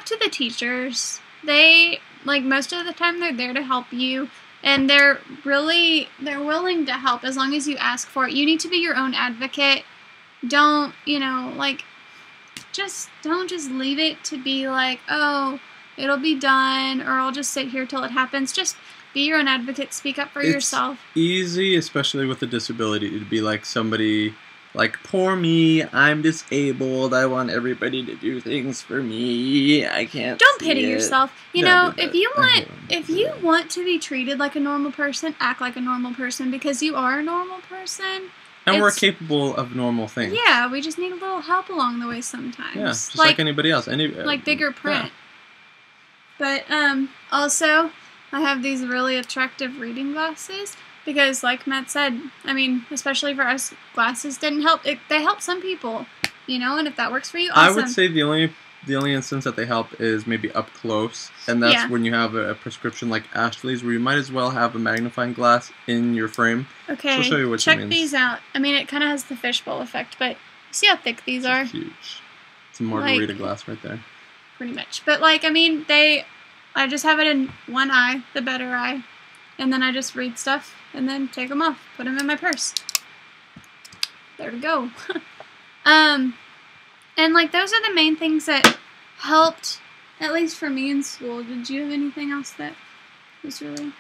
to the teachers. They, like, most of the time they're there to help you, and they're willing to help as long as you ask for it. You need to be your own advocate. Don't, you know, like, don't just leave it to be like, oh, it'll be done, or I'll just sit here till it happens. Just be your own advocate. Speak up for yourself. It's easy, especially with a disability, to be like somebody, like, poor me, I'm disabled, I want everybody to do things for me, I can't. Don't pity yourself. You know, if you want to be treated like a normal person, act like a normal person, because you are a normal person. And we're capable of normal things. Yeah, we just need a little help along the way sometimes. Yeah, just like anybody else. Like bigger print. Yeah. But also, I have these really attractive reading glasses because, like Matt said, I mean, especially for us, glasses didn't help. They help some people, you know, and if that works for you, awesome. I would say the only instance that they help is maybe up close, and that's when you have a prescription like Ashley's, where you might as well have a magnifying glass in your frame. Okay, so I'll show you what check these out. I mean, it kind of has the fishbowl effect, but see how thick these are? Huge. It's a margarita glass right there. Pretty much. But, like, I mean, I just have it in one eye, the better eye, and then I just read stuff, and then take them off, put them in my purse. There to go. And, like, those are the main things that helped, at least for me in school. Did you have anything else that was really...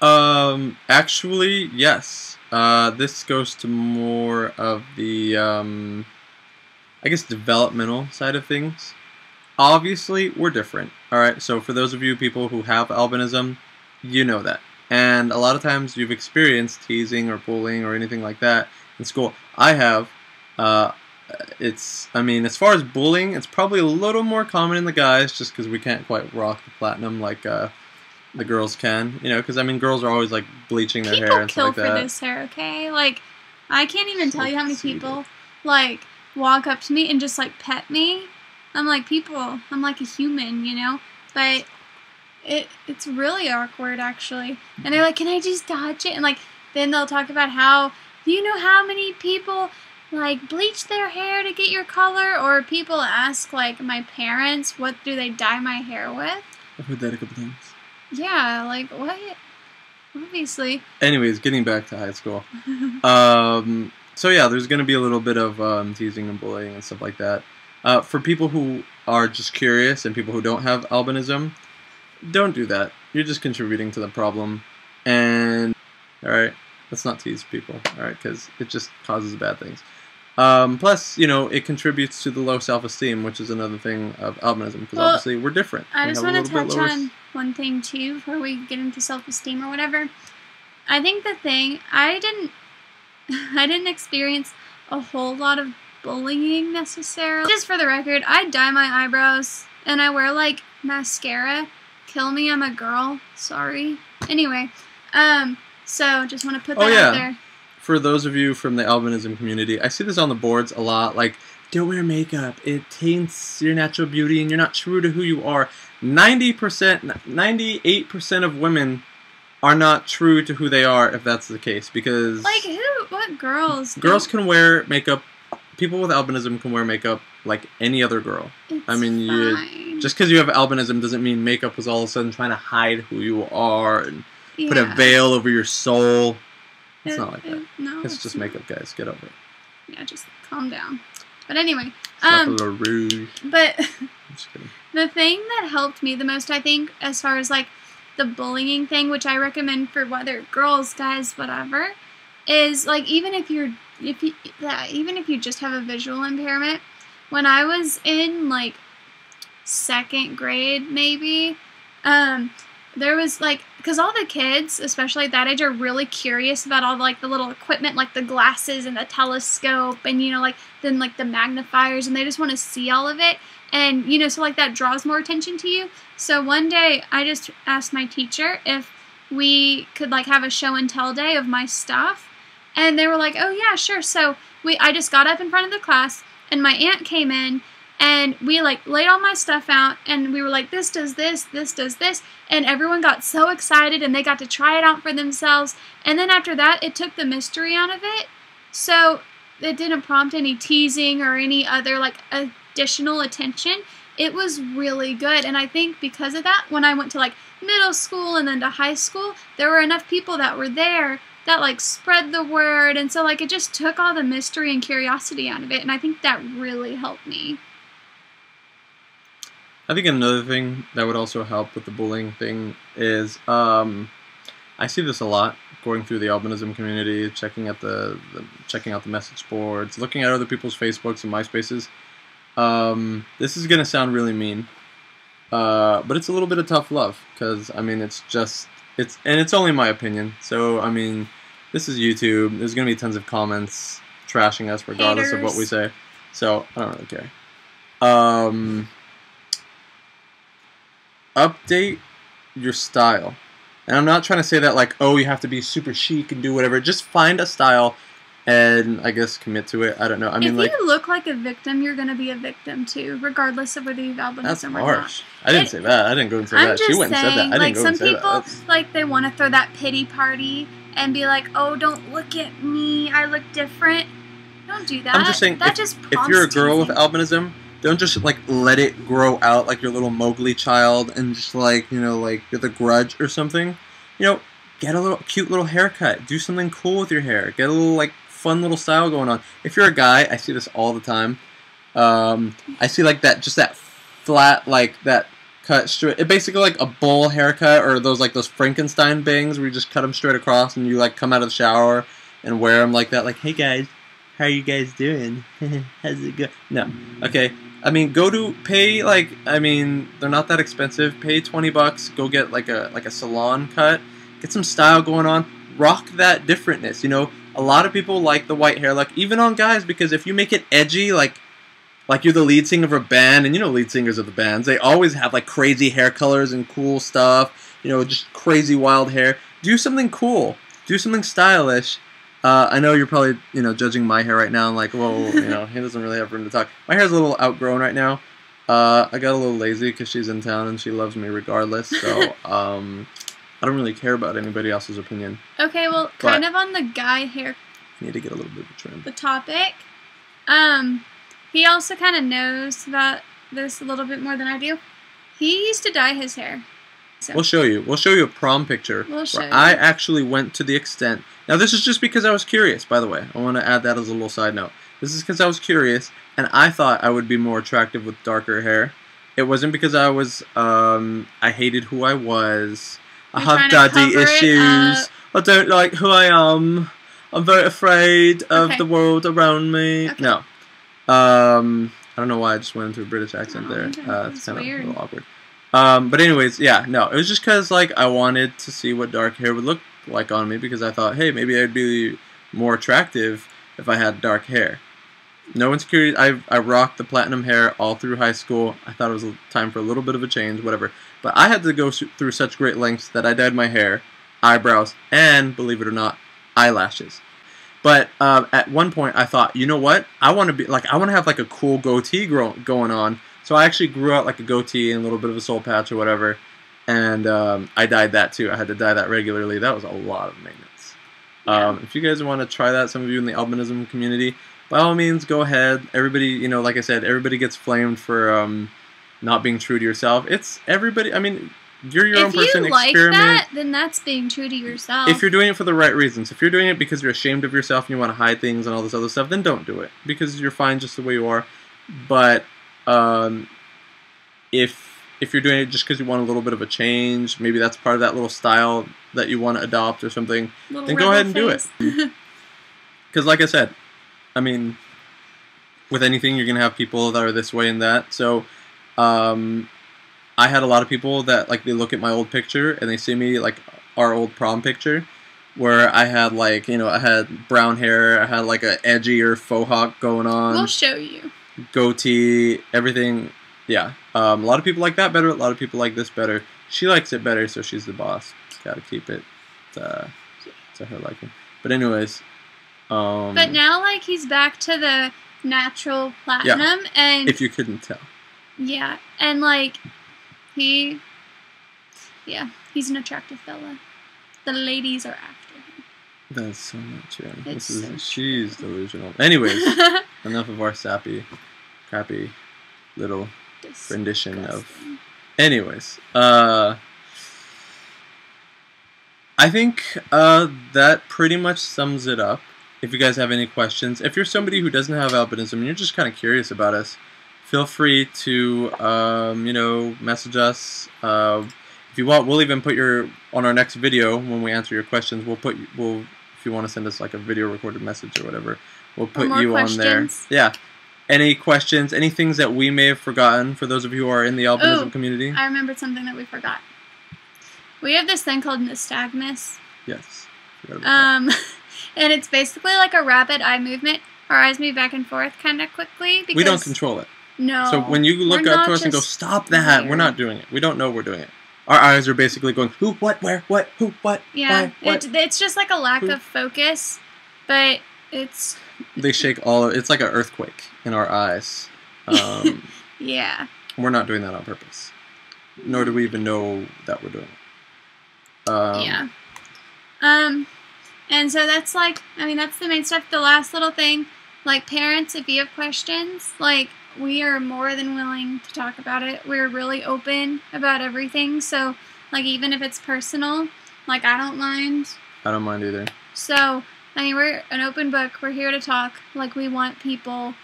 Actually, yes. This goes to more of the, I guess, developmental side of things. Obviously, we're different, alright? So for those of you people who have albinism, you know that. And a lot of times you've experienced teasing or bullying or anything like that in school. I have. I mean, as far as bullying, it's probably a little more common in the guys, just because we can't quite rock the platinum like the girls can, you know, because, I mean, girls are always, like, bleaching their hair and stuff like that. People kill for this hair, okay? Like, I can't even tell you how many people, like, walk up to me and just, like, pet me. I'm like, I'm like a human, you know? But it's really awkward, actually. And they're like, can I just touch it? And, like, then they'll talk about how, do you know how many people, like, bleach their hair to get your color? Or people ask, like, my parents, what do they dye my hair with? I've heard that a couple times. Yeah, like, what? Obviously. Anyways, getting back to high school. So yeah, there's going to be a little bit of teasing and bullying and stuff like that. For people who are just curious and people who don't have albinism, don't do that. You're just contributing to the problem. And, alright, let's not tease people, alright, because it just causes bad things. Plus, you know, it contributes to the low self-esteem, which is another thing of albinism, because obviously we're different. I just want to touch on one thing, too, before we get into self-esteem or whatever. I think the thing, I didn't experience a whole lot of bullying, necessarily. Just for the record, I dye my eyebrows, and I wear, like, mascara. Kill me, I'm a girl. Sorry. Anyway, so just want to put that out there. For those of you from the albinism community, I see this on the boards a lot, like, don't wear makeup, it taints your natural beauty and you're not true to who you are. 98% of women are not true to who they are if that's the case, because... Like who? What girls? Girls can wear makeup, people with albinism can wear makeup like any other girl. I mean, just because you have albinism doesn't mean makeup is all of a sudden trying to hide who you are and put a veil over your soul. It's not like that. No, it's just makeup, guys. Get over it. Yeah, just calm down. But anyway, a little rouge. But the thing that helped me the most, I think, as far as like the bullying thing, which I recommend for whether girls, guys, whatever, is like even if you just have a visual impairment. When I was in like 2nd grade, maybe, there was like, because all the kids, especially at that age, are really curious about all like the little equipment, like the glasses and the telescope and, you know, like then like the magnifiers, and they just want to see all of it. And, you know, so like that draws more attention to you. So one day I just asked my teacher if we could like have a show and tell day of my stuff. And they were like, oh yeah, sure. So I just got up in front of the class, and my aunt came in, and we like laid all my stuff out, and we were like, this does this, this does this, and everyone got so excited, and they got to try it out for themselves. And then after that, it took the mystery out of it, so it didn't prompt any teasing or any other like additional attention. it was really good. And I think because of that, when I went to like middle school and then to high school, there were enough people that were there that like spread the word, and so like it just took all the mystery and curiosity out of it, and I think that really helped me. I think another thing that would also help with the bullying thing is I see this a lot going through the albinism community, checking out the message boards, looking at other people's Facebooks and MySpaces. This is gonna sound really mean, but it's a little bit of tough love, because I mean it's only my opinion. So I mean, this is YouTube. There's gonna be tons of comments trashing us regardless of what we say. So I don't really care. Update your style. And I'm not trying to say that like, oh, you have to be super chic and do whatever. Just find a style and I guess commit to it. I don't know. I mean, if you look like a victim, you're going to be a victim too, regardless of whether you've albinism that's or harsh. not. I didn't say that. I didn't go and say that. She went and said that. I didn't go and say that. Some people, like, they want to throw that pity party and be like, oh, don't look at me. I look different. Don't do that. I'm just saying, if you're a girl with albinism, don't just like let it grow out like your little Mowgli child and just like, you know, like with a grudge or something. You know, get a little cute little haircut. Do something cool with your hair. Get a little like fun little style going on. If you're a guy, I see this all the time. I see like that, just that flat, like that cut straight. It basically like a bowl haircut, or those Frankenstein bangs where you just cut them straight across and you like come out of the shower and wear them like that. Like, hey guys, how are you guys doing? How's it go? No, okay. I mean, pay like, I mean, they're not that expensive. Pay $20. Go get like a salon cut. Get some style going on. Rock that differentness. You know, a lot of people like the white hair, like even on guys, because if you make it edgy, like you're the lead singer of a band, and you know lead singers of the bands, they always have like crazy hair colors and cool stuff. You know, just crazy wild hair. Do something cool. Do something stylish. I know you're probably, you know, judging my hair right now and like, whoa, you know, he doesn't really have room to talk. My hair's a little outgrown right now. I got a little lazy because she's in town and she loves me regardless. So I don't really care about anybody else's opinion. Okay, well, kind of on the guy hair. You need to get a little bit of a trim. The topic. He also kind of knows about this a little bit more than I do. He used to dye his hair. So. We'll show you. We'll show you a prom picture. I actually went to the extent. Now, this is just because I was curious, by the way. I want to add that as a little side note. This is because I was curious, and I thought I would be more attractive with darker hair. It wasn't because I was, I hated who I was. I have daddy issues. I don't like who I am. I'm very afraid of the world around me. Okay. No. I don't know why I just went into a British accent there. It's kind of a little awkward. But anyways, yeah, no. It was just because, like, I wanted to see what dark hair would look like on me, because I thought, hey, maybe I'd be more attractive if I had dark hair. No insecurity. I rocked the platinum hair all through high school. I thought it was time for a little bit of a change, whatever. But I had to go through such great lengths that I dyed my hair, eyebrows, and, believe it or not, eyelashes. But at one point, I thought, you know what? I want to have like a cool goatee going on. So I actually grew out like a goatee and a little bit of a soul patch or whatever. And I dyed that too. I had to dye that regularly. That was a lot of maintenance. Yeah. If you guys want to try that, some of you in the albinism community, by all means, go ahead. Everybody, you know, like I said, everybody gets flamed for not being true to yourself. It's everybody. I mean, you're your own person. If you like that, then that's being true to yourself. If you're doing it for the right reasons. If you're doing it because you're ashamed of yourself and you want to hide things and all this other stuff, then don't do it, because you're fine just the way you are. But if you're doing it just because you want a little bit of a change, maybe that's part of that little style that you want to adopt or something, then go ahead and do it. Because like I said, I mean, with anything, you're going to have people that are this way and that. So I had a lot of people that, like, they look at my old picture and they see me, like, our old prom picture, where I had, like, you know, I had brown hair, I had, like, a edgier faux hawk going on. We'll show you. Goatee, everything. Yeah. A lot of people like that better. A lot of people like this better. She likes it better, so she's the boss. Gotta keep it to her liking. But anyways. But now, like, he's back to the natural platinum. Yeah, and if you couldn't tell. Yeah. And, like, he's an attractive fella. The ladies are after him. That's so not true. She's delusional. Anyways, enough of our sappy, crappy little rendition of. Anyways, I think that pretty much sums it up. If you guys have any questions, if you're somebody who doesn't have albinism and you're just kind of curious about us, feel free to message us. If you want, we'll even put on our next video when we answer your questions. If you want to send us like a video recorded message or whatever, we'll put you on there. Yeah. Any questions? Any things that we may have forgotten for those of you who are in the albinism community? I remembered something that we forgot. We have this thing called nystagmus. Yes. And it's basically like a rapid eye movement. Our eyes move back and forth kind of quickly. Because we don't control it. No. So when you look up to us and go, stop that, weird. We're not doing it. We don't know we're doing it. Our eyes are basically going, who, what, where, what, who, what, yeah, why, what. It's just like a lack of focus, but it's... They shake it's like an earthquake in our eyes. Yeah. We're not doing that on purpose. Nor do we even know that we're doing it. Yeah. And so that's like, that's the main stuff. The last little thing, like parents, if you have questions, like, we are more than willing to talk about it. We're really open about everything. So, like, even if it's personal, like, I don't mind. I don't mind either. So, we're an open book. We're here to talk. Like, we want people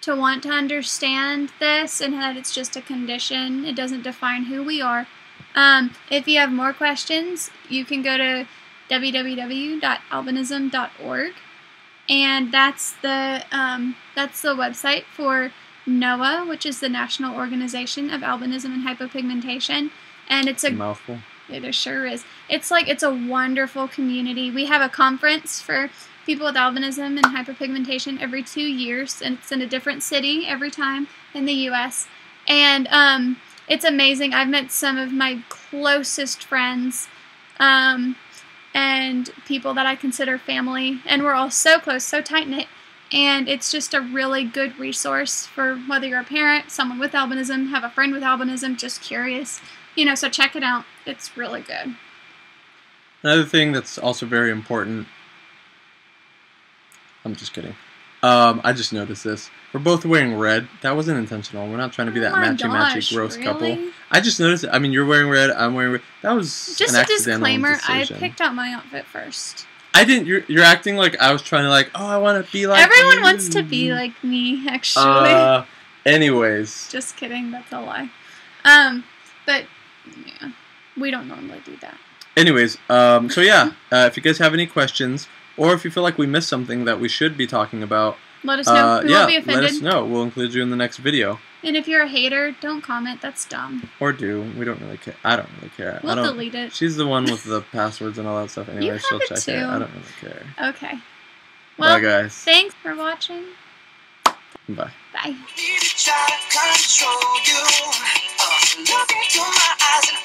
to want to understand this and that it's just a condition. It doesn't define who we are. If you have more questions, you can go to www.albinism.org. And that's the website for NOAA, which is the National Organization of Albinism and Hypopigmentation, and it's a mouthful. It sure is. It's a wonderful community. We have a conference for people with albinism and hypopigmentation every 2 years, and it's in a different city every time in the U.S. And it's amazing. I've met some of my closest friends, and people that I consider family, and we're all so close, so tight-knit. And it's just a really good resource for whether you're a parent, someone with albinism, have a friend with albinism, just curious. So check it out. It's really good. Another thing that's also very important. I'm just kidding. I just noticed this. We're both wearing red. That wasn't intentional. We're not trying to be that matchy gross couple. I just noticed it. You're wearing red. I'm wearing red. That was just an a disclaimer. Decision. I picked out my outfit first. I didn't. You're acting like I was trying to I want to be like everyone wants to be like me, actually. Anyways. Just kidding. That's a lie. But yeah, we don't normally do that. Anyways, so yeah, if you guys have any questions, or if you feel like we missed something that we should be talking about, let us know. We won't be offended. Let us know. We'll include you in the next video. And if you're a hater, don't comment. That's dumb. Or do. We don't really care. I don't really care. We'll delete it. She's the one with the passwords and all that stuff. Anyway, she'll check it. I don't really care. Okay. Well, bye, guys. Thanks for watching. Bye. Bye. Look into my eyes and